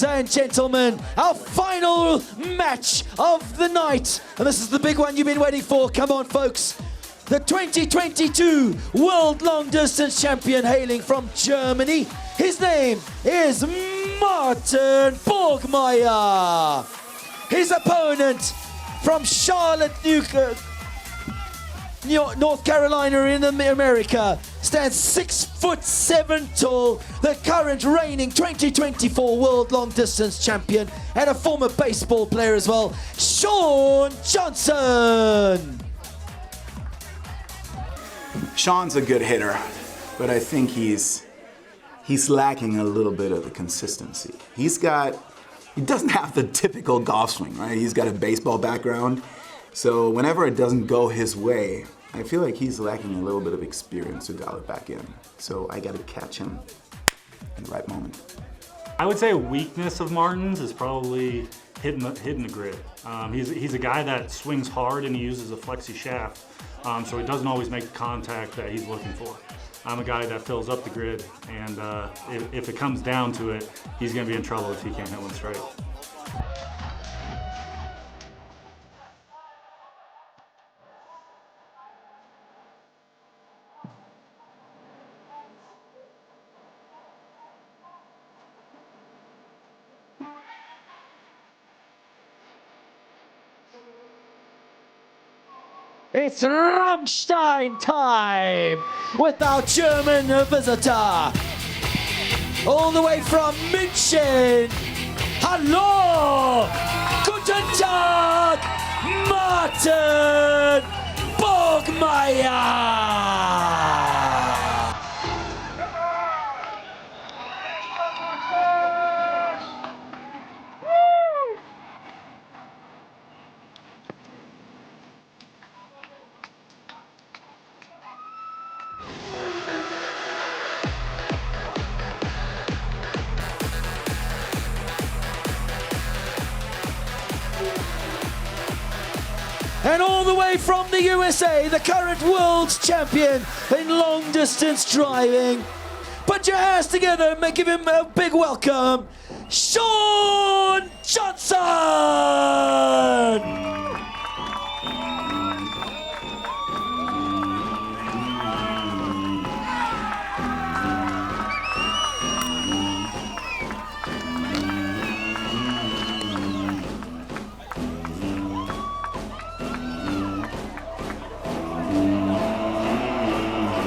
ladies and gentlemen, our final match of the night. And this is the big one you've been waiting for. Come on, folks. The 2022 World Long Distance Champion hailing from Germany. His name is Martin Borgmeier. His opponent from Charlotte, North Carolina in America stands 6'7" tall, the current reigning 2024 World Long Distance Champion and a former baseball player as well, Shawn Johnson. Shawn's a good hitter, but I think he's lacking a little bit of the consistency. He doesn't have the typical golf swing, right? He's got a baseball background, so whenever it doesn't go his way, I feel like he's lacking a little bit of experience to dial it back in. So I got to catch him in the right moment. I would say a weakness of Martin's is probably hitting the grid. He's a guy that swings hard and he uses a flexi shaft, so he doesn't always make the contact that he's looking for. I'm a guy that fills up the grid, and if it comes down to it, he's going to be in trouble if he can't hit one straight. It's Rammstein time with our German visitor. All the way from München. Hallo! Guten Tag, Martin Borgmeier! And all the way from the USA, the current world champion in long distance driving. Put your hands together and give him a big welcome, Shawn Johnson!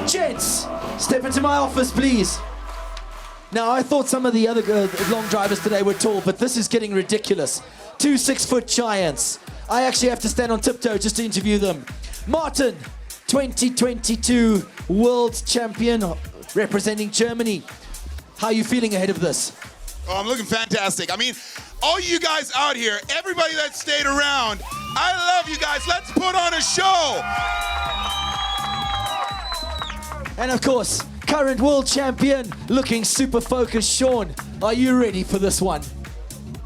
Gents, step into my office, please. Now, I thought some of the other long drivers today were tall, but this is getting ridiculous. 2 6-foot giants. I actually have to stand on tiptoe just to interview them. Martin, 2022 World Champion representing Germany. How are you feeling ahead of this? Oh, I'm looking fantastic. I mean, all you guys out here, everybody that stayed around, I love you guys. Let's put on a show. And of course, current world champion, looking super focused, Shawn. Are you ready for this one?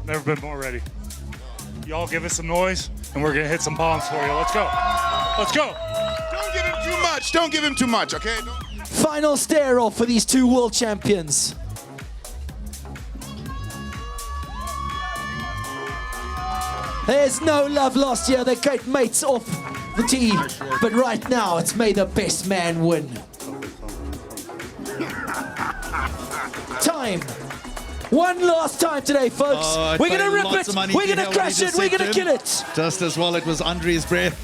Never been more ready. Y'all give us some noise, and we're gonna hit some bombs for you. Let's go. Let's go. Don't give him too much. Don't give him too much, okay? Final stare-off for these two world champions. There's no love lost here. They're great mates off the tee. But right now, it's may the best man win. Time. One last time today, folks. We're going to rip it. We're going to crash it. We're going to kill it. Just as well it was under his breath.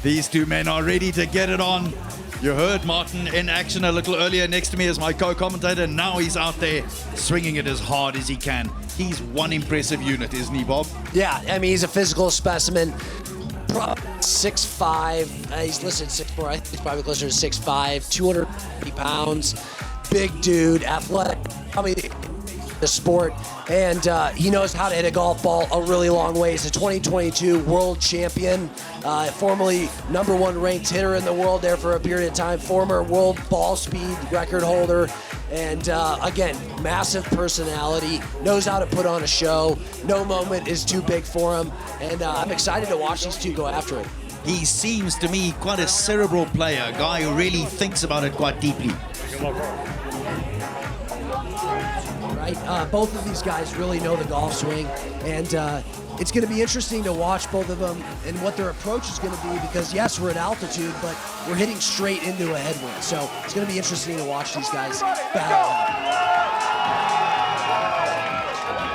These two men are ready to get it on. You heard Martin in action a little earlier next to me as my co-commentator. Now he's out there swinging it as hard as he can. He's one impressive unit, isn't he, Bob? Yeah, I mean, he's a physical specimen. 6'5". He's listed 6'4". I think he's probably closer to 6'5", 250 pounds. Big dude, athletic, probably the sport, and he knows how to hit a golf ball a really long way. He's a 2022 world champion, formerly #1 ranked hitter in the world there for a period of time, former world ball speed record holder, and again, massive personality, knows how to put on a show. No moment is too big for him, and I'm excited to watch these two go after it. He seems to me quite a cerebral player, a guy who really thinks about it quite deeply. right? Both of these guys really know the golf swing, and it's going to be interesting to watch both of them and what their approach is going to be because, yes, we're at altitude, but we're hitting straight into a headwind. So it's going to be interesting to watch these guys battle out.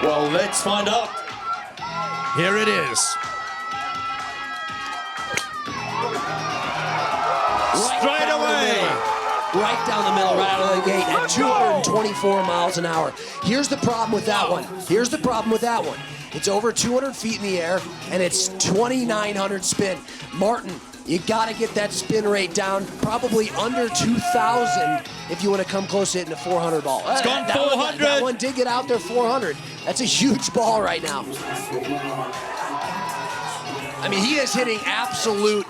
Well, let's find out. Here it is. Straight away. Right down the middle, right out of the gate at 224 miles an hour. Here's the problem with that one. Here's the problem with that one. It's over 200 feet in the air, and it's 2,900 spin. Martin, you got to get that spin rate down, probably under 2,000 if you want to come close to hitting a 400 ball. It's gone 400. That one did get out there 400. That's a huge ball right now. I mean, he is hitting absolute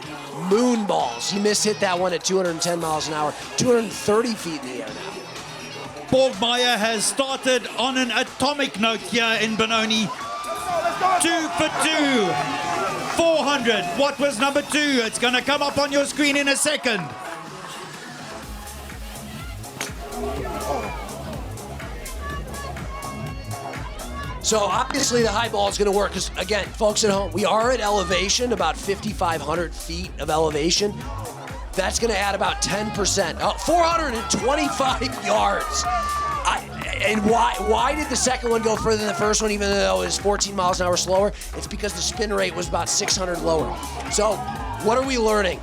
moon balls. He mishit that one at 210 miles an hour, 230 feet in the air now. Borgmeier has started on an atomic note here in Benoni. 2 for 2. 400. What was number 2? It's going to come up on your screen in a second. So obviously the high ball is going to work because, again, folks at home, we are at elevation, about 5,500 feet of elevation. That's going to add about 10%. 425 yards. And why did the second one go further than the first one, even though it was 14 miles an hour slower? It's because the spin rate was about 600 lower. So what are we learning?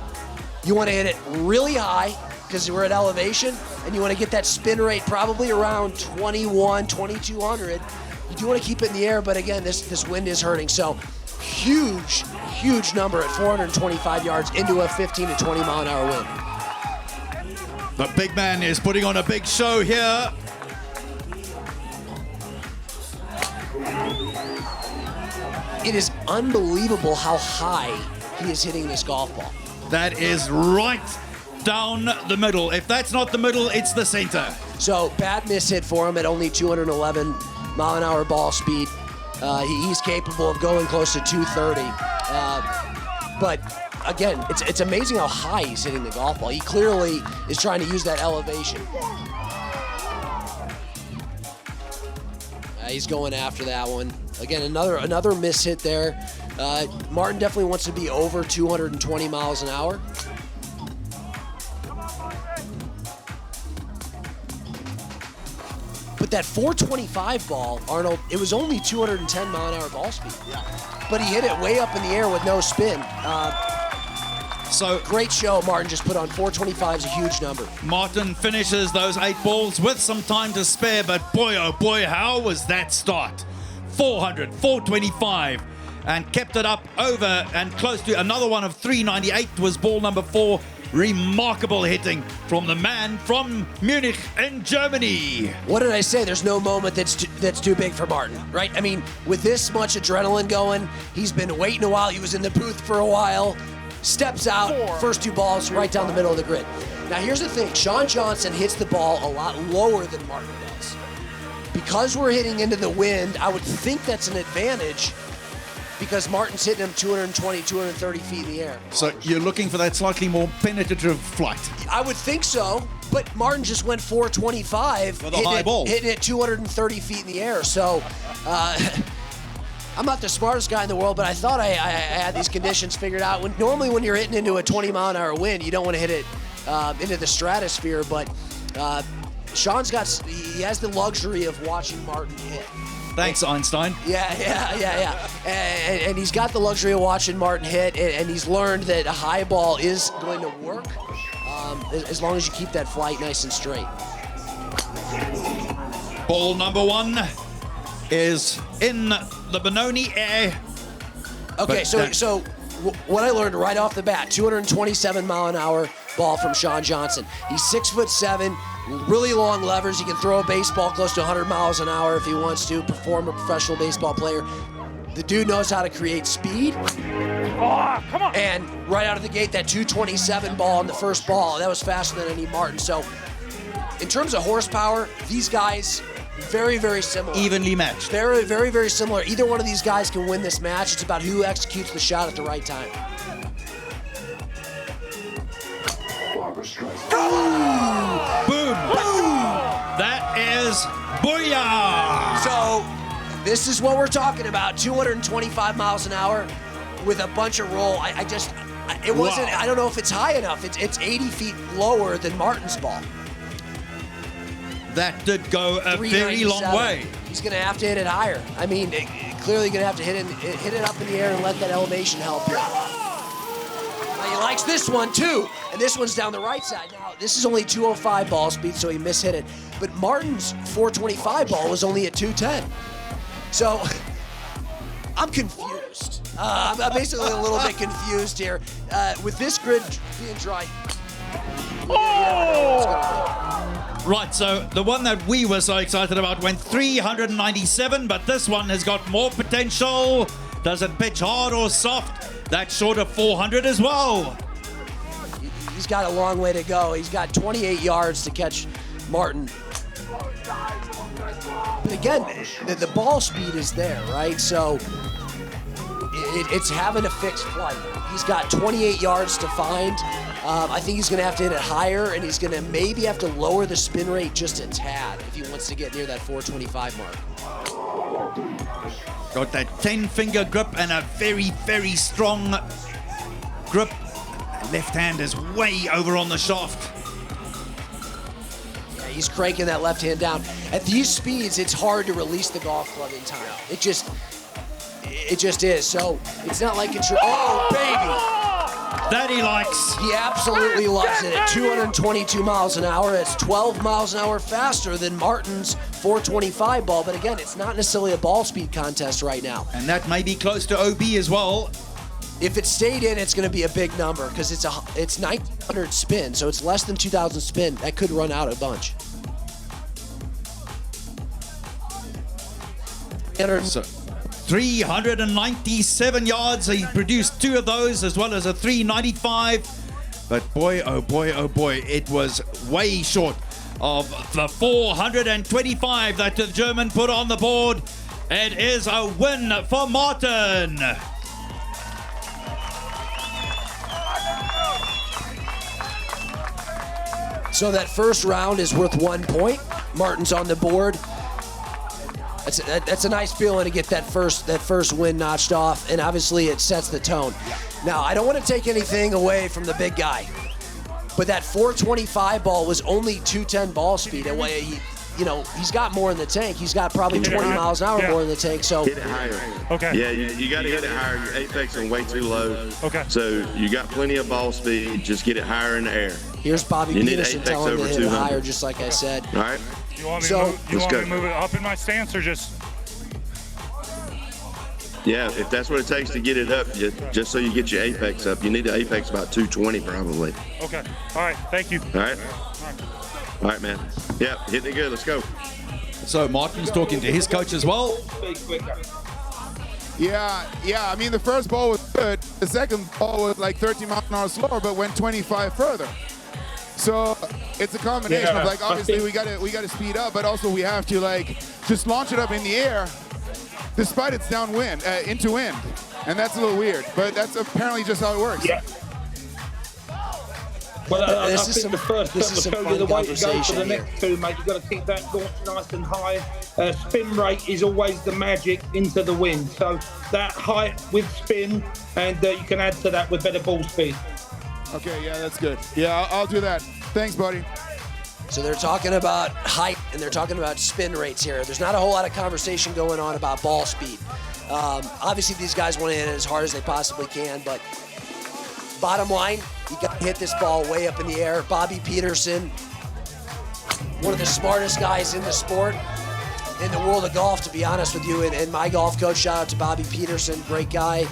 You want to hit it really high because we're at elevation, and you want to get that spin rate probably around 2,200. You do want to keep it in the air, but again, this wind is hurting. So huge number at 425 yards into a 15 to 20 mile an hour wind. The big man is putting on a big show here. It is unbelievable how high he is hitting this golf ball. That is right down the middle. If that's not the middle, it's the center. So bad miss hit for him at only 211 mile an hour ball speed. He's capable of going close to 230. But again, it's amazing how high he's hitting the golf ball. He clearly is trying to use that elevation. He's going after that one. Again, another miss hit there. Martin definitely wants to be over 220 miles an hour. But that 425 ball, Arnold, it was only 210 mile an hour ball speed. Yeah. But he hit it way up in the air with no spin. So great show Martin just put on. 425 is a huge number. Martin finishes those 8 balls with some time to spare, but boy, oh boy, how was that start? 400, 425, and kept it up over and close to another one of 398 was ball number 4. Remarkable hitting from the man from Munich in Germany. What did I say? There's no moment that's too big for Martin, right? I mean, with this much adrenaline going, he's been waiting a while. He was in the booth for a while. Steps out, first 2 balls right down the middle of the grid. Now here's the thing, Shawn Johnson hits the ball a lot lower than Martin does. Because we're hitting into the wind, I would think that's an advantage because Martin's hitting him 220, 230 feet in the air. So you're looking for that slightly more penetrative flight. I would think so, but Martin just went 425, with a high ball, hitting it 230 feet in the air. So I'm not the smartest guy in the world, but I thought I had these conditions figured out. Normally when you're hitting into a 20 mile an hour wind, you don't want to hit it into the stratosphere, but Shawn's he has the luxury of watching Martin hit. Thanks, Einstein. Yeah. And he's got the luxury of watching Martin hit, and he's learned that a high ball is going to work as long as you keep that flight nice and straight. Ball number 1 is in the Benoni air. Okay, so what I learned right off the bat, 227 mile an hour ball from Shawn Johnson. He's 6'7", really long levers. He can throw a baseball close to 100 miles an hour if he wants to, perform a professional baseball player. The dude knows how to create speed. Oh, come on. And right out of the gate, that 227 ball on the first ball, that was faster than any Martin. So in terms of horsepower, these guys, very, very similar. Evenly matched. Very, very, very similar. Either one of these guys can win this match. It's about who executes the shot at the right time. Boom! Boom! That is Booyah! So this is what we're talking about, 225 miles an hour with a bunch of roll. It wasn't, Wow. I don't know if it's high enough. It's 80 feet lower than Martin's ball. That did go a very long 397. way. He's going to have to hit it higher. I mean, clearly going to have to hit it up in the air and let that elevation help you. Now, he likes this one too, and this one's down the right side. Now, this is only 205 ball speed, so he mishit it. But Martin's 425 ball was only at 210. So I'm confused. I'm basically a little bit confused here. With this grid being dry. Right, so the one that we were so excited about went 397, but this one has got more potential. Does it pitch hard or soft? That's short of 400 as well. He's got a long way to go. He's got 28 yards to catch Martin. But again, the ball speed is there, right? So it's having a fixed flight. He's got 28 yards to find. I think he's going to have to hit it higher, and he's going to maybe have to lower the spin rate just a tad if he wants to get near that 425 mark. Got that 10-finger grip and a very, very strong grip. Left hand is way over on the shaft. Yeah, he's cranking that left hand down. At these speeds, it's hard to release the golf club in time. It just is. So it's not like it's, oh, baby. That he likes. He absolutely loves it at 222 miles an hour. It's 12 miles an hour faster than Martin's 425 ball. But again, it's not necessarily a ball speed contest right now. And that may be close to OB as well. If it stayed in, it's going to be a big number because it's 900 spin, so it's less than 2,000 spin. That could run out a bunch. So 397 yards. He produced 2 of those as well as a 395. But boy, oh boy, oh boy, it was way short of the 425 that the German put on the board. It is a win for Martin. So that first round is worth 1 point. Martin's on the board. That's a nice feeling to get that first win notched off, and obviously it sets the tone. Now, I don't want to take anything away from the big guy, but that 425 ball was only 210 ball speed. And he's got more in the tank. He's got probably 20 miles an hour more in the tank. So hit it higher. Okay. Yeah, you got to hit it higher. Your apex is way too low. Okay. So you got plenty of ball speed. Just get it higher in the air. Here's Bobby You need Peterson apex telling him to over hit it 200. higher, just like I said. All right. You want me So- to Let's go. move it up in my stance or just? Yeah, if that's what it takes to get it up, just so you get your apex up, you need the apex about 220 probably. Okay. All right. Thank you. All right. All right, man. Yeah, hitting it good. Let's go. So Martin's talking to his coach as well. Yeah. I mean, the first ball was good. The second ball was like 13 miles an hour slower, but went 25 further. So it's a combination of like, obviously we gotta speed up, but also we have to like just launch it up in the air, despite it's downwind, into wind, and that's a little weird. But that's apparently just how it works. Yeah. Well, I This is think the first this turn is will some show you the fun way to go for conversation the here. next two, mate. You've got to keep that launch nice and high. Spin rate is always the magic into the wind. So that height with spin, and you can add to that with better ball speed. Okay, yeah, that's good. Yeah, I'll do that. Thanks, buddy. So they're talking about height and they're talking about spin rates here. There's not a whole lot of conversation going on about ball speed. Obviously, these guys want to hit it as hard as they possibly can, but bottom line, you got to hit this ball way up in the air. Bobby Peterson, one of the smartest guys in the sport, in the world of golf, to be honest with you, and my golf coach, shout out to Bobby Peterson, great guy,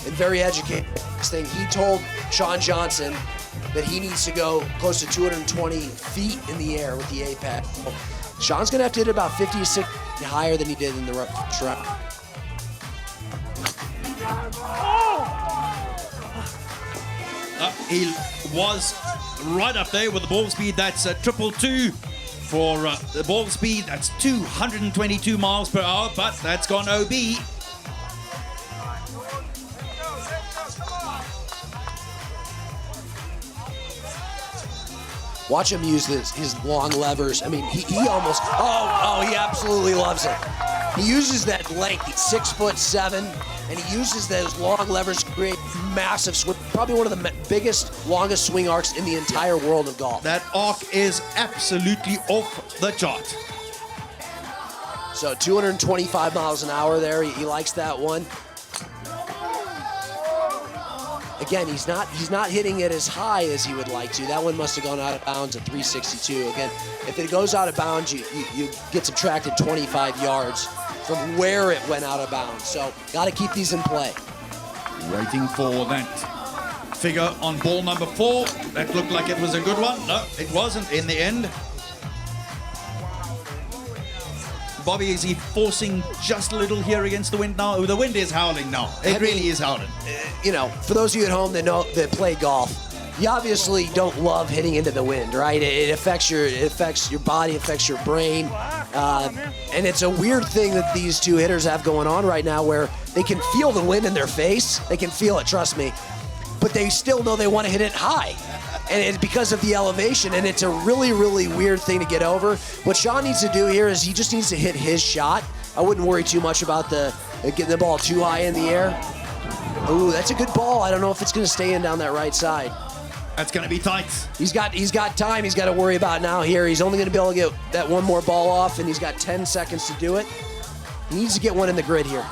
and very educated. This thing, he told Sean Johnson that he needs to go close to 220 feet in the air with the apex. Sean's gonna have to hit about 50 to 60 higher than he did in the rough track. He was right up there with the ball speed. That's 222 for the ball speed. That's 222 miles per hour, but that's gone OB. Watch him use his long levers. I mean, he almost, he absolutely loves it. He uses that length. He's 6'7", and he uses those long levers to create massive swing. Probably one of the biggest, longest swing arcs in the entire world of golf. That arc is absolutely off the chart. So 225 miles an hour there. He likes that one. Again, he's not hitting it as high as he would like to. That one must have gone out of bounds at 362. Again, if it goes out of bounds, you get subtracted 25 yards from where it went out of bounds. So got to keep these in play. Waiting for that figure on ball number 4. That looked like it was a good one. No, it wasn't in the end. Bobby, is he forcing just a little here against the wind now? The wind is howling now. It really is howling. You know, for those of you at home that play golf, you obviously don't love hitting into the wind, right? It affects your body, affects your brain, and it's a weird thing that these two hitters have going on right now, where they can feel the wind in their face. They can feel it, trust me, but they still know they want to hit it high. And it's because of the elevation, and it's a really, really weird thing to get over. What Sean needs to do here is he just needs to hit his shot. I wouldn't worry too much about getting the ball too high in the air. Ooh, that's a good ball. I don't know if it's going to stay in down that right side. That's going to be tight. He's got time he's got to worry about now here. He's only going to be able to get that one more ball off, and he's got 10 seconds to do it. He needs to get one in the grid here.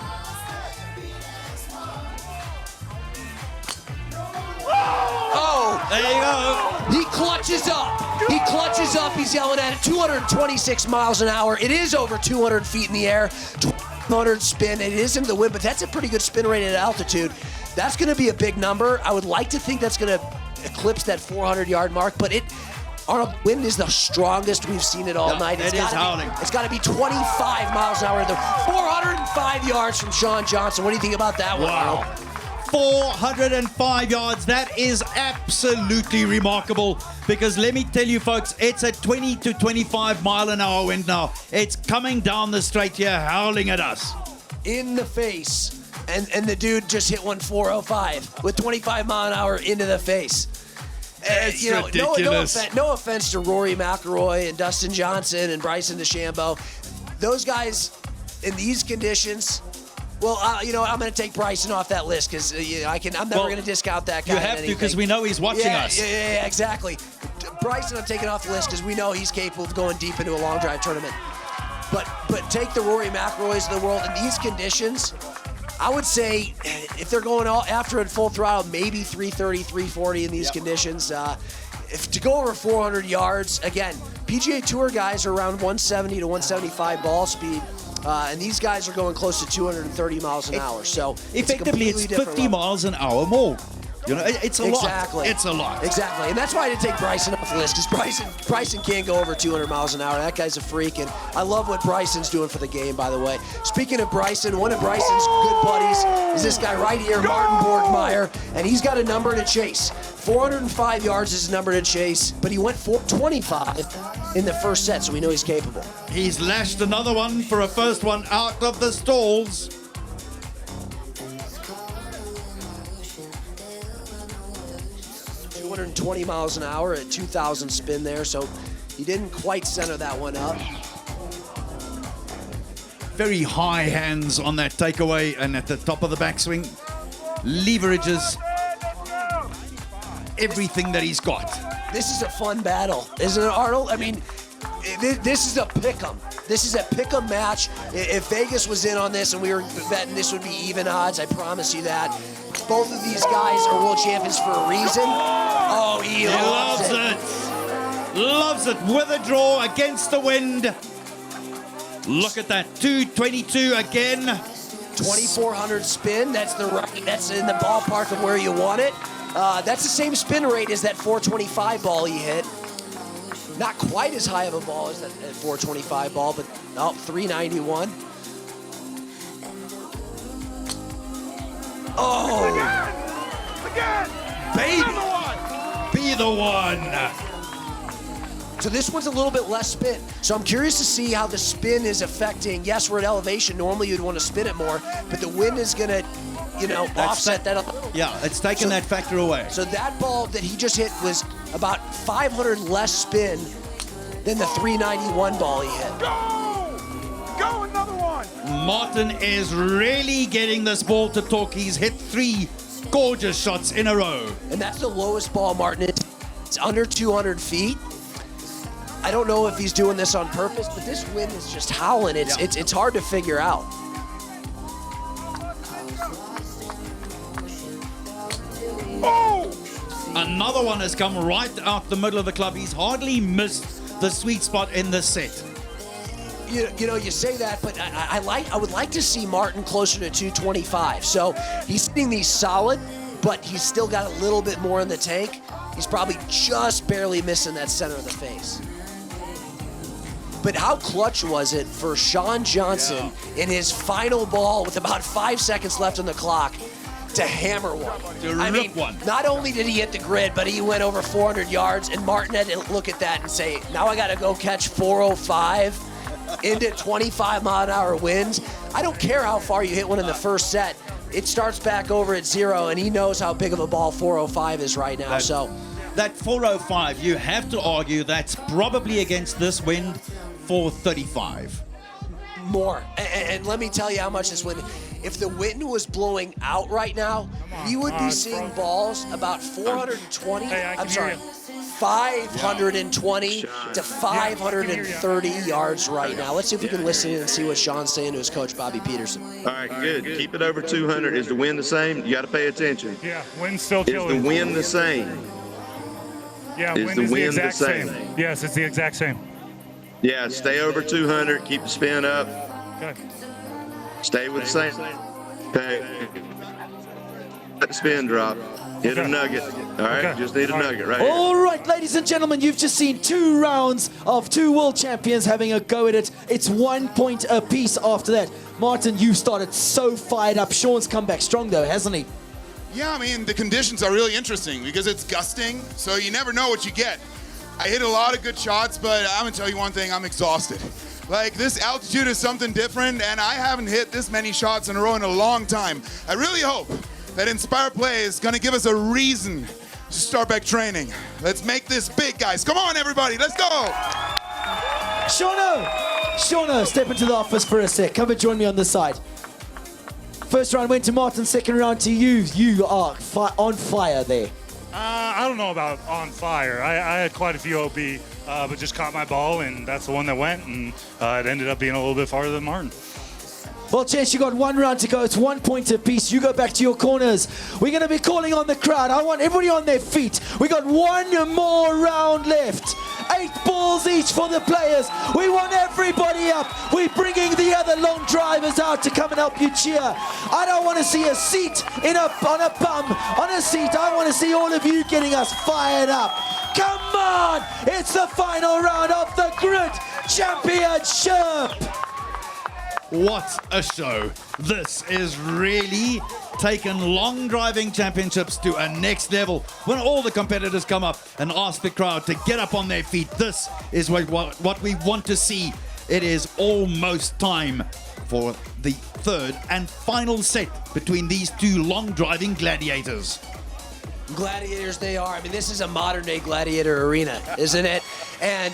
There you go. He clutches up. He clutches up. He's yelling at it. 226 miles an hour. It is over 200 feet in the air. 200 spin. It is into the wind, but that's a pretty good spin rate at altitude. That's going to be a big number. I would like to think that's going to eclipse that 400-yard mark, but our wind is the strongest we've seen it all night. It is howling. It's got to be 25 miles an hour. 405 yards from Sean Johnson. What do you think about that one? Wow. 405 yards. That is absolutely remarkable, because let me tell you folks, it's a 20 to 25 mile an hour wind now. It's coming down the straight here, howling at us. In the face. And the dude just hit one 405 with 25 mile an hour into the face. It's ridiculous. No offense to Rory McIlroy and Dustin Johnson and Bryson DeChambeau. Those guys in these conditions, well, I'm going to take Bryson off that list, because I'm never going to discount that guy. You have to, because we know he's watching us. Yeah, exactly. Bryson, I'm taking off the list because we know he's capable of going deep into a long drive tournament. But take the Rory McIlroys of the world in these conditions. I would say if they're going after it full throttle, maybe 330, 340 in these conditions. If to go over 400 yards, again, PGA Tour guys are around 170 to 175 ball speed. And these guys are going close to 230 miles an hour. So effectively, it's 50 miles an hour more. You know, it's a lot. It's a lot. Exactly. And that's why I didn't take Bryson off the list, because Bryson can't go over 200 miles an hour. That guy's a freak, and I love what Bryson's doing for the game, by the way. Speaking of Bryson, one of Bryson's good buddies is this guy right here, Martin Borgmeier, and he's got a number to chase. 405 yards is his number to chase, but he went 425 in the first set, so we know he's capable. He's lashed another one for a first one out of the stalls. $220 miles an hour at 2,000 spin there, so he didn't quite center that one up. Very high hands on that takeaway, and at the top of the backswing, leverages everything that he's got. This is a fun battle, isn't it, Arnold? I mean, this is a pick'em. This is a pick'em match. If Vegas was in on this and we were betting, this would be even odds, I promise you that. Both of these guys are world champions for a reason. Oh, he loves it. Loves it with a draw against the wind. Look at that, 222 again. 2,400 spin. That's in the ballpark of where you want it. That's the same spin rate as that 425 ball he hit. Not quite as high of a ball as that 425 ball, but 391. Oh, Again. baby, be the one. So this one's a little bit less spin. So I'm curious to see how the spin is affecting. Yes, we're at elevation. Normally you'd want to spin it more, but the wind is going to, offset that a little. Yeah, it's taking that factor away. So that ball that he just hit was about 500 less spin than the 391 ball he hit. Go, another one. Martin is really getting this ball to talk. He's hit 3 gorgeous shots in a row. And that's the lowest ball Martin hit. It's under 200 feet. I don't know if he's doing this on purpose, but this wind is just howling. It's hard to figure out. Oh! Another one has come right out the middle of the club. He's hardly missed the sweet spot in this set. You know, you say that, but I would like to see Martin closer to 225. So he's hitting these solid, but he's still got a little bit more in the tank. He's probably just barely missing that center of the face. But how clutch was it for Sean Johnson in his final ball with about 5 seconds left on the clock to hammer one? I mean, one. Not only did he hit the grid, but he went over 400 yards, and Martin had to look at that and say, now I got to go catch 405 into 25-mile-an-hour winds. I don't care how far you hit one in the first set. It starts back over at 0, and he knows how big of a ball 405 is right now. That 405, you have to argue that's probably against this wind 435. More. And let me tell you how much this wind. If the wind was blowing out right now, we would be seeing balls about 420. I'm sorry, 520 to 530 yards right now. Let's see if we can listen in and see what Sean's saying to his coach, Bobby Peterson. All right, good. Keep it over 200. Is the wind the same? You got to pay attention. Yeah, wind's still chilling. Is the wind the same? Yeah, is wind the is the wind exact the same? Yes, it's the exact same. Yeah, stay over 200. Keep the spin up. Okay. Stay with the same. Okay. Let the spin drop. Hit a nugget. All right, just need a nugget right here. All right, ladies and gentlemen, you've just seen 2 rounds of 2 world champions having a go at it. It's 1 point apiece after that. Martin, you started so fired up. Sean's come back strong though, hasn't he? Yeah, I mean, the conditions are really interesting because it's gusting, so you never know what you get. I hit a lot of good shots, but I'm gonna tell you one thing, I'm exhausted. Like, this altitude is something different, and I haven't hit this many shots in a row in a long time. I really hope that Inspire Play is gonna give us a reason to start back training. Let's make this big, guys. Come on, everybody, let's go! Shauno, step into the office for a sec. Come and join me on this side. First round went to Martin, second round to you. You are on fire there. I don't know about on fire. I had quite a few OB, but just caught my ball, and that's the one that went, and it ended up being a little bit farther than Martin. Well, Chance, you got 1 round to go. It's 1 point apiece. You go back to your corners. We're going to be calling on the crowd. I want everybody on their feet. We got 1 more round left. 8 balls each for the players. We want everybody up. We're bringing the other long drivers out to come and help you cheer. I don't want to see a seat on a bum, on a seat. I want to see all of you getting us fired up. Come on! It's the final round of the Grid Championship. What a show. This is really taken long driving championships to a next level. When all the competitors come up and ask the crowd to get up on their feet, this is what we want to see. It is almost time for the 3rd and final set between these 2 long driving gladiators. Gladiators they are. I mean, this is a modern day gladiator arena, isn't it? And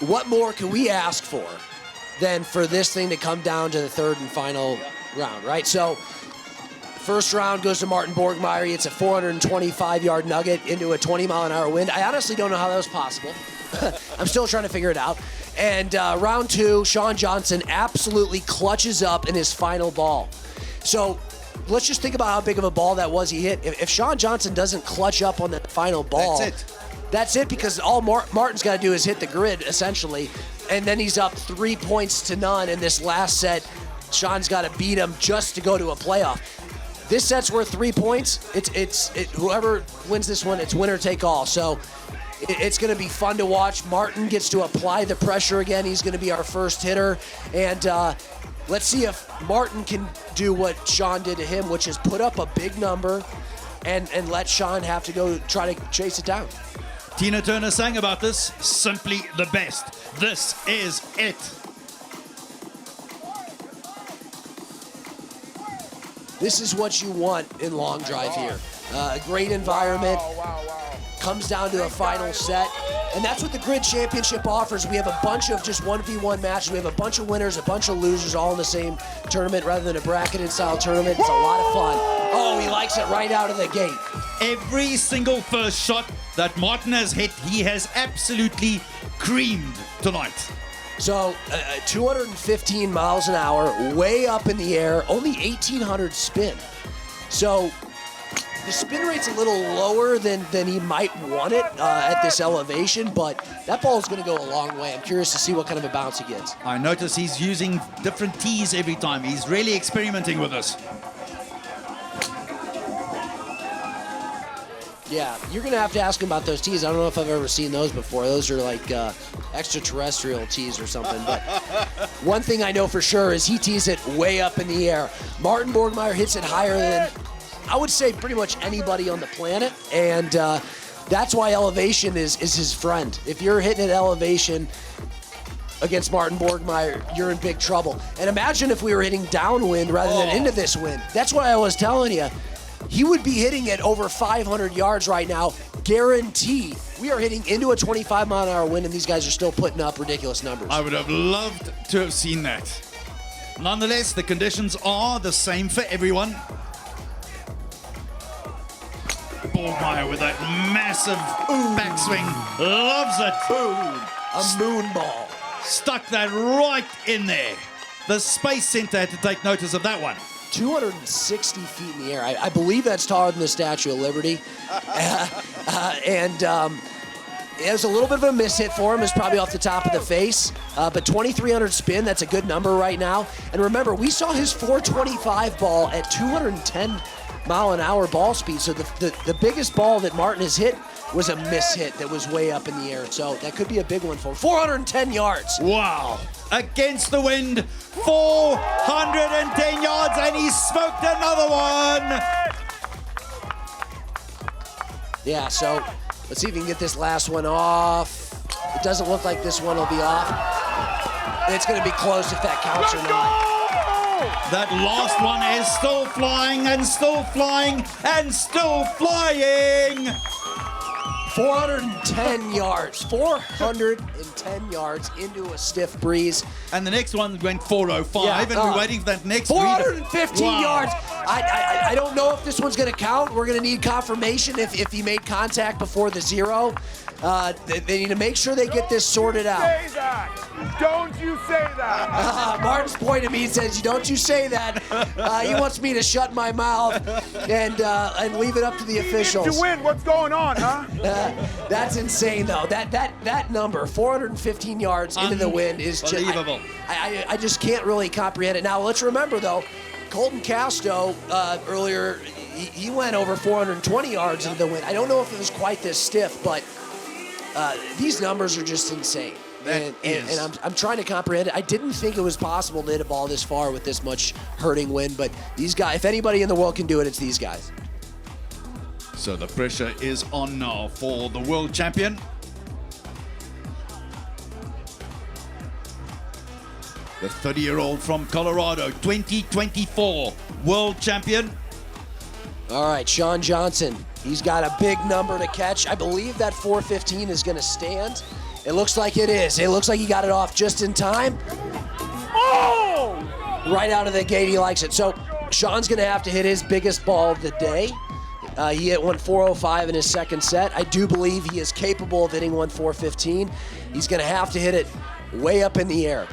what more can we ask for than for this thing to come down to the 3rd and final round, right? So, first round goes to Martin Borgmeier. It's a 425-yard nugget into a 20-mile-an-hour wind. I honestly don't know how that was possible. I'm still trying to figure it out. And round 2, Sean Johnson absolutely clutches up in his final ball. So, let's just think about how big of a ball that was he hit. If Sean Johnson doesn't clutch up on that final ball, that's it, because all Martin's got to do is hit the grid, essentially, and then he's up 3 points to none in this last set. Sean's got to beat him just to go to a playoff. This set's worth 3 points. Whoever wins this one, it's winner take all. So it's going to be fun to watch. Martin gets to apply the pressure again. He's going to be our first hitter, and let's see if Martin can do what Sean did to him, which is put up a big number and let Sean have to go try to chase it down. Tina Turner sang about this, simply the best. This is it. This is what you want in long drive here. A great environment, comes down to a final set. And that's what the Grid Championship offers. We have a bunch of just 1v1 matches. We have a bunch of winners, a bunch of losers, all in the same tournament rather than a bracketed style tournament. It's a lot of fun. Oh, he likes it right out of the gate. Every single first shot that Martin has hit, he has absolutely creamed tonight. So 215 miles an hour, way up in the air, only 1,800 spin. So the spin rate's a little lower than he might want it at this elevation, but that ball is going to go a long way. I'm curious to see what kind of a bounce he gets. I notice he's using different tees every time. He's really experimenting with this. Yeah, you're going to have to ask him about those tees. I don't know if I've ever seen those before. Those are like extraterrestrial tees or something. But one thing I know for sure is he tees it way up in the air. Martin Borgmeier hits it higher than, I would say, pretty much anybody on the planet. And that's why elevation is his friend. If you're hitting at elevation against Martin Borgmeier, you're in big trouble. And imagine if we were hitting downwind rather than into this wind. That's what I was telling you. He would be hitting it over 500 yards right now, guaranteed. We are hitting into a 25-mile-an-hour wind, and these guys are still putting up ridiculous numbers. I would have loved to have seen that. Nonetheless, the conditions are the same for everyone. Borgmeier with that massive backswing. Loves it. Boom. A moon ball. Stuck that right in there. The Space Center had to take notice of that one. 260 feet in the air. I believe that's taller than the Statue of Liberty. It was a little bit of a miss hit for him. It's probably off the top of the face. But 2,300 spin, that's a good number right now. And remember, we saw his 425 ball at 210 mile an hour ball speed. So the biggest ball that Martin has hit was a miss hit that was way up in the air. So that could be a big one for him. 410 yards. Wow. Against the wind, 410 yards, and he smoked another one. Yeah, so let's see if we can get this last one off. It doesn't look like this one will be off. It's going to be close if that counts or not. That last one is still flying and still flying and still flying. 410 yards. 410 yards into a stiff breeze. And the next one went 405, Yeah, and we're waiting for that next 415 Wow. yards. I don't know if this one's going to count. We're going to need confirmation if he made contact before the zero. They need to make sure they get this sorted out. Say that. Don't you say that. Martin's pointing at me and says, "Don't you say that." He wants me to shut my mouth and leave it up to the officials. To win, what's going on, huh? That's insane, though. That number, 415 yards into the wind, is just Unbelievable. I just can't really comprehend it. Now, let's remember, though, Colton Casto earlier, he went over 420 yards into the wind. I don't know if it was quite this stiff, but these numbers are just insane. And I'm trying to comprehend it. I didn't think it was possible to hit a ball this far with this much hurting wind, but these guys, if anybody in the world can do it, it's these guys. So the pressure is on now for the world champion. The 30-year-old from Colorado, 2024 world champion. All right, Sean Johnson. He's got a big number to catch. I believe that 415 is going to stand. It looks like it is. It looks like he got it off just in time. Oh! Right out of the gate, he likes it. So Sean's going to have to hit his biggest ball of the day. He hit one 405 in his second set. I do believe he is capable of hitting one 415. He's going to have to hit it way up in the air.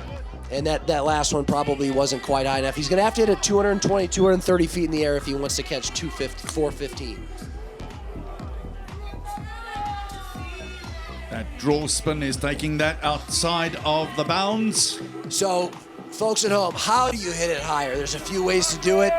And that last one probably wasn't quite high enough. He's going to have to hit it 220, 230 feet in the air if he wants to catch 415. That draw spin is taking that outside of the bounds. So, folks at home, how do you hit it higher? There's a few ways to do it.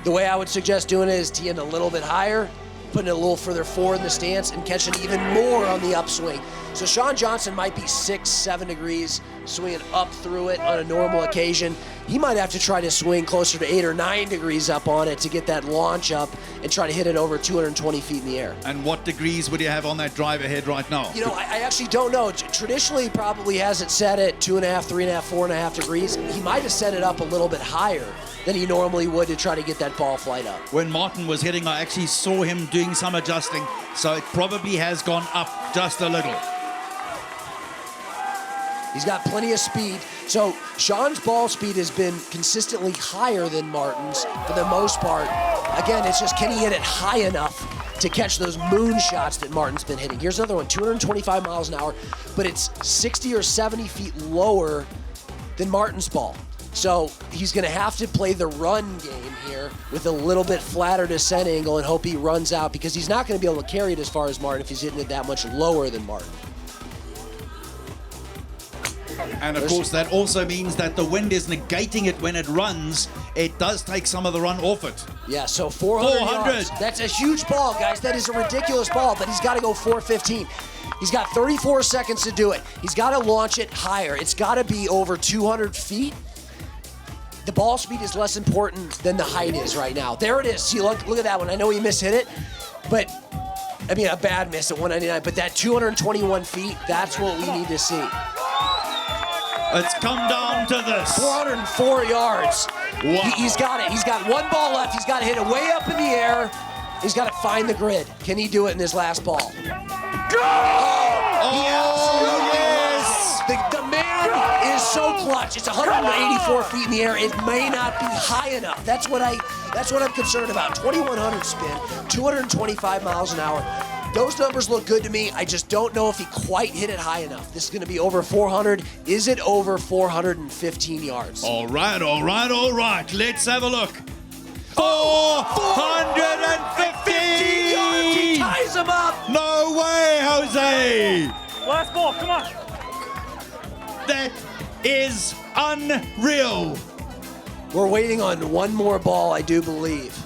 The way I would suggest doing it is teeing a little bit higher, putting it a little further forward in the stance, and catching even more on the upswing. So Sean Johnson might be 6-7 degrees swinging up through it on a normal occasion. He might have to try to swing closer to 8 or 9 degrees up on it to get that launch up and try to hit it over 220 feet in the air. And what degrees would you have on that driver head right now? You know, I actually don't know. Traditionally, he probably has it set at 2.5, 3.5, 4.5 degrees. He might have set it up a little bit higher than he normally would to try to get that ball flight up. When Martin was hitting, I actually saw him doing some adjusting, so it probably has gone up just a little. He's got plenty of speed. So Sean's ball speed has been consistently higher than Martin's for the most part. Again, it's just, can he hit it high enough to catch those moon shots that Martin's been hitting? Here's another one, 225 miles an hour, but it's 60 or 70 feet lower than Martin's ball. So he's gonna have to play the run game here with a little bit flatter descent angle and hope he runs out, because he's not gonna be able to carry it as far as Martin if he's hitting it that much lower than Martin. And of course, that also means that the wind is negating it when it runs. It does take some of the run off it. Yeah, so 400 yards. That's a huge ball, guys. That is a ridiculous ball, but he's got to go 415. He's got 34 seconds to do it. He's got to launch it higher. It's got to be over 200 feet. The ball speed is less important than the height is right now. There it is. See, look at that one. I know he mishit it, but I mean, a bad miss at 199, but that 221 feet, that's what we need to see. It's come down to this. 404 yards. Wow. He's got it. He's got one ball left. He's got to hit it way up in the air. He's got to find the grid. Can he do it in his last ball? Oh, yes! The man is so clutch. It's 184 feet in the air. It may not be high enough. That's what I'm concerned about. 2,100 spin, 225 miles an hour. Those numbers look good to me. I just don't know if he quite hit it high enough. This is going to be over 400. Is it over 415 yards? All right. Let's have a look. 450 yards. He ties him up. No way, Jose. Last ball, come on. That is unreal. We're waiting on one more ball, I do believe.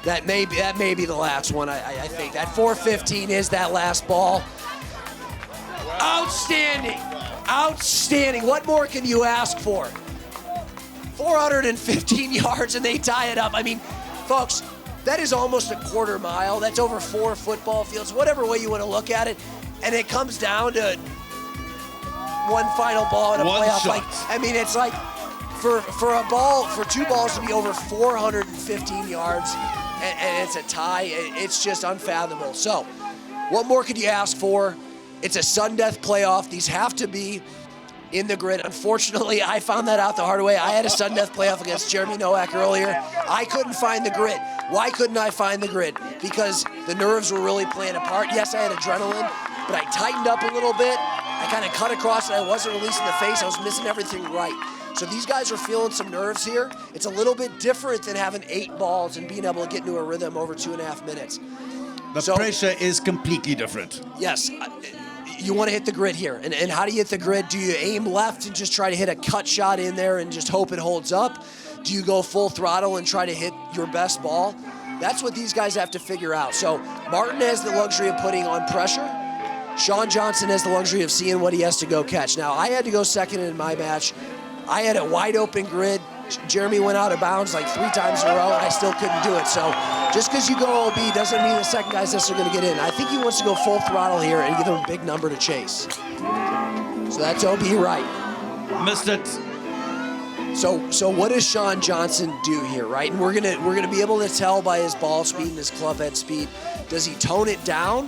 That may be the last one, I think. That 415 is that last ball. Outstanding. Outstanding. What more can you ask for? 415 yards and they tie it up. I mean, folks, that is almost a quarter mile. That's over 4 football fields, whatever way you want to look at it. And it comes down to one final ball in a playoff. Shot. Like, I mean, it's like for two balls to be over 415 yards and it's a tie, it's just unfathomable. So, what more could you ask for? It's a sudden death playoff. These have to be in the grid. Unfortunately, I found that out the hard way. I had a sudden death playoff against Jeremy Nowak earlier. I couldn't find the grid. Why couldn't I find the grid? Because the nerves were really playing a part. Yes, I had adrenaline, but I tightened up a little bit. I kind of cut across and I wasn't releasing the face. I was missing everything right. So these guys are feeling some nerves here. It's a little bit different than having 8 balls and being able to get into a rhythm over 2.5 minutes. The pressure is completely different. Yes. You want to hit the grid here. And how do you hit the grid? Do you aim left and just try to hit a cut shot in there and just hope it holds up? Do you go full throttle and try to hit your best ball? That's what these guys have to figure out. So Martin has the luxury of putting on pressure. Sean Johnson has the luxury of seeing what he has to go catch. Now, I had to go second in my match. I had a wide open grid. Jeremy went out of bounds like 3 times in a row, and I still couldn't do it. So just because you go OB doesn't mean the second guy's necessarily going to get in. I think he wants to go full throttle here and give him a big number to chase. So that's OB right. Missed it. So what does Sean Johnson do here, right? And we're gonna be able to tell by his ball speed and his club head speed. Does he tone it down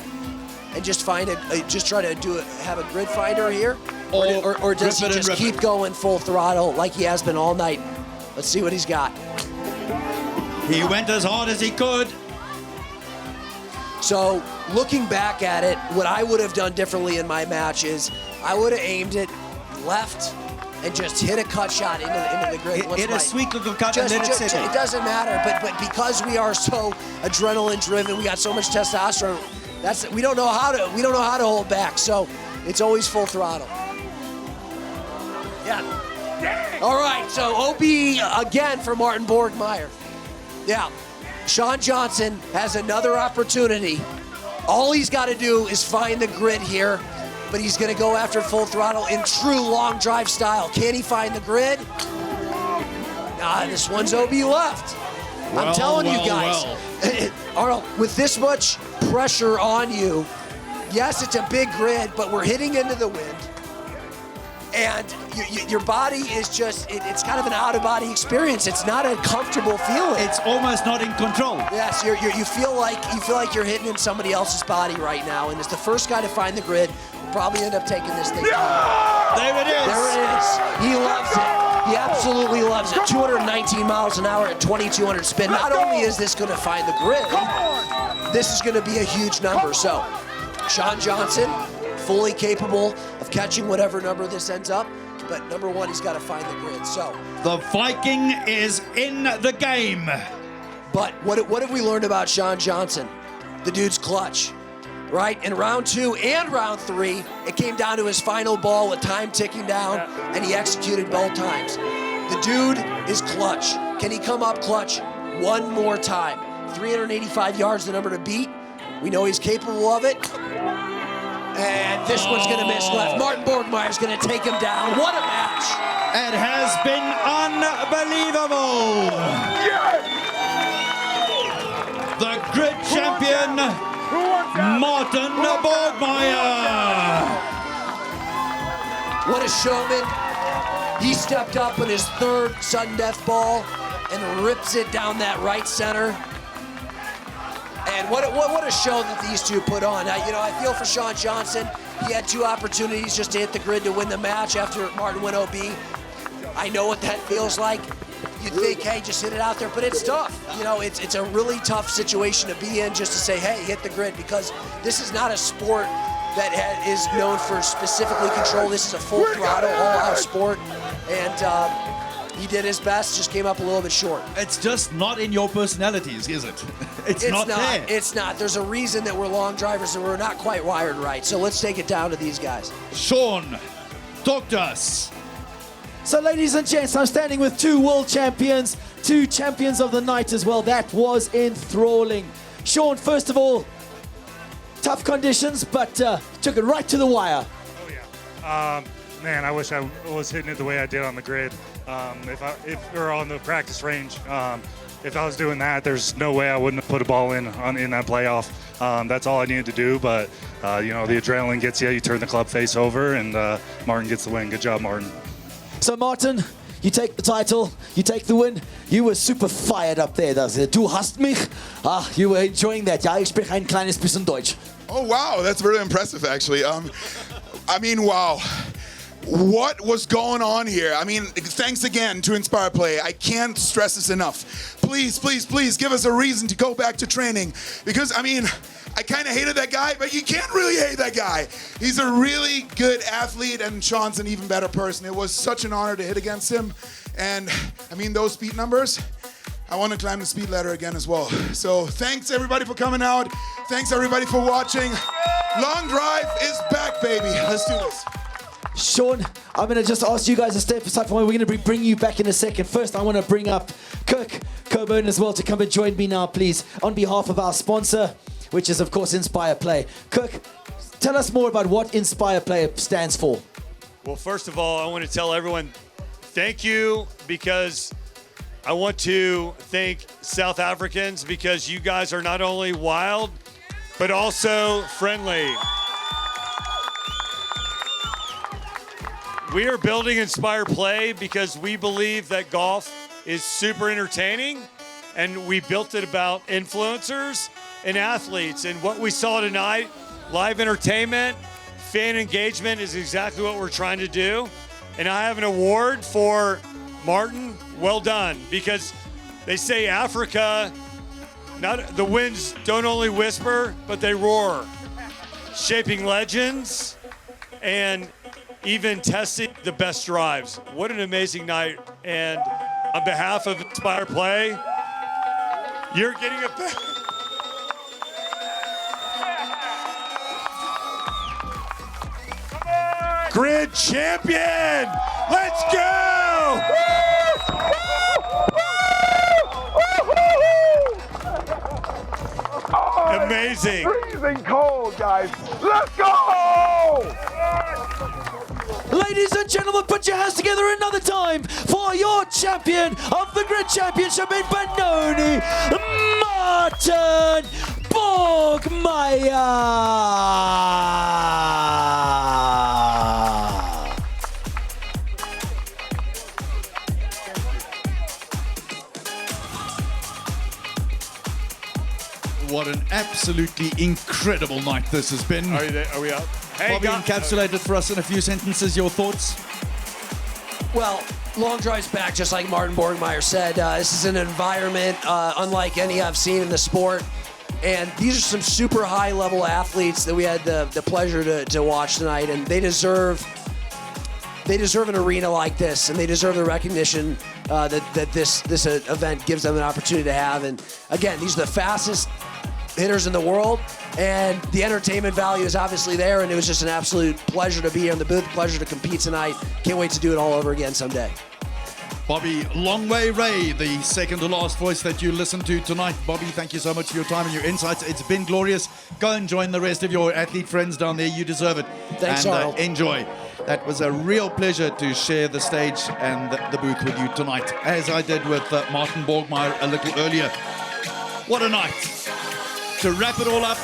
and just find just try to have a grid finder here, or does he just keep going full throttle like he has been all night? Let's see what he's got. He went as hard as he could. So looking back at it, what I would have done differently in my match is I would have aimed it left and just hit a cut shot into the grid. Hit a sweet little cut and then it sit. It doesn't matter, but because we are so adrenaline driven, we got so much testosterone. We don't know how to hold back. So it's always full throttle. Yeah. All right, so OB again for Martin Borgmeier. Yeah, Sean Johnson has another opportunity. All he's got to do is find the grid here but he's going to go after full throttle in true long drive style. Can he find the grid? Nah, this one's OB left. I'm telling you guys, Arnold, with this much pressure on you, yes, it's a big grid, but we're hitting into the wind. And your body is just, it's kind of an out-of-body experience. It's not a comfortable feeling. It's almost not in control. Yes, you feel like you're hitting in somebody else's body right now. And as the first guy to find the grid, we'll probably end up taking this thing. Yeah! There it is. There it is. He loves it. He absolutely loves it. 219 miles an hour at 2,200 spin. Not only is this going to find the grid, this is going to be a huge number. So, Shawn Johnson, fully capable of catching whatever number this ends up, but number one, he's got to find the grid. So the Viking is in the game. But what have we learned about Shawn Johnson? The dude's clutch, right? In round 2 and round 3, it came down to his final ball with time ticking down, and he executed both times. The dude is clutch. Can he come up clutch one more time? 385 yards, the number to beat. We know he's capable of it. And this one's going to miss left. Martin Borgmeier is going to take him down. What a match. It has been unbelievable. The grid champion, Martin Borgmeier. What a showman. He stepped up in his 3rd sudden death ball and rips it down that right center. And what a show that these two put on. I feel for Shawn Johnson. He had 2 opportunities just to hit the grid to win the match after Martin went OB. I know what that feels like. You'd think, hey, just hit it out there, but it's tough. It's a really tough situation to be in just to say, hey, hit the grid, because this is not a sport that is known for specifically control. This is a full throttle, all-out sport. And he did his best, just came up a little bit short. It's just not in your personalities, is it? It's not there. It's not. There's a reason that we're long drivers and we're not quite wired right. So let's take it down to these guys. Shawn, talk to us. So ladies and gents, I'm standing with 2 world champions, 2 champions of the night as well. That was enthralling. Shawn, first of all, tough conditions, but took it right to the wire. Oh yeah. Man, I wish I was hitting it the way I did on the grid. If we were on the practice range, if I was doing that, there's no way I wouldn't have put a ball in that playoff. That's all I needed to do, but the adrenaline gets you. You turn the club face over, and Martin gets the win. Good job, Martin. So Martin, you take the title, you take the win. You were super fired up there. Du hast mich. You were enjoying that. Ja, ich spreche ein kleines bisschen Deutsch. Oh wow, that's really impressive actually. Wow. What was going on here? Thanks again to Inspire Play. I can't stress this enough. Please, please, please give us a reason to go back to training. Because, I kind of hated that guy, but you can't really hate that guy. He's a really good athlete, and Shawn's an even better person. It was such an honor to hit against him. And, those speed numbers, I want to climb the speed ladder again as well. So thanks, everybody, for coming out. Thanks, everybody, for watching. Long Drive is back, baby. Let's do this. Shawn, I'm going to just ask you guys to step aside for me. We're going to bring you back in a second. First, I want to bring up Kirk Coburn as well to come and join me now, please, on behalf of our sponsor, which is, of course, Inspire Play. Kirk, tell us more about what Inspire Play stands for. Well, first of all, I want to tell everyone thank you, because I want to thank South Africans, because you guys are not only wild, but also friendly. We are building Inspire Play because we believe that golf is super entertaining, and we built it about influencers and athletes. And what we saw tonight, live entertainment, fan engagement, is exactly what we're trying to do. And I have an award for Martin. Well done, because they say Africa, the winds don't only whisper, but they roar, shaping legends and even testing the best drives. What an amazing night. And on behalf of Inspire Play, you're getting a grid champion. Let's go. Amazing. freezing cold, guys. Let's go! Ladies and gentlemen, put your hands together another time for your champion of the Grid Championship in Benoni, Martin Borgmeier. What an absolutely incredible night this has been. Are we up? Hey, Bobby, encapsulated for us in a few sentences your thoughts. Well, long drives back, just like Martin Borgmeier said. This is an environment unlike any I've seen in the sport. And these are some super high-level athletes that we had the pleasure to watch tonight, and they deserve an arena like this, and they deserve the recognition that this event gives them an opportunity to have. And again, these are the fastest hitters in the world, and the entertainment value is obviously there, and it was just an absolute pleasure to be here in the booth, pleasure to compete tonight. Can't wait to do it all over again someday. Bobby Longway Ray, the second to last voice that you listened to tonight. Bobby, thank you so much for your time and your insights. It's been glorious. Go and join the rest of your athlete friends down there. You deserve it. Thanks, and Arnold. Enjoy. That was a real pleasure to share the stage and the booth with you tonight, as I did with Martin Borgmeier a little earlier. What a night. To wrap it all up,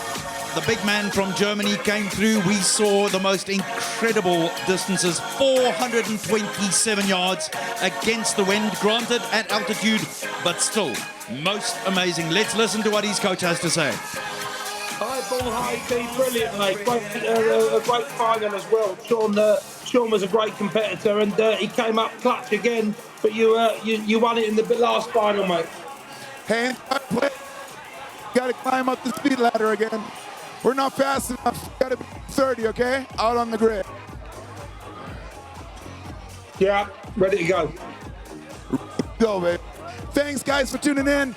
the big man from Germany came through. We saw the most incredible distances, 427 yards against the wind, granted at altitude, but still most amazing. Let's listen to what his coach has to say. High ball, high beat, brilliant, mate. A great final as well. Sean was a great competitor, and he came up clutch again. But you won it in the last final, mate. Hands up, play. Got to climb up the speed ladder again. We're not fast enough. Got to be 30, okay? Out on the grid. Yeah, ready to go. Go, baby. Thanks, guys, for tuning in.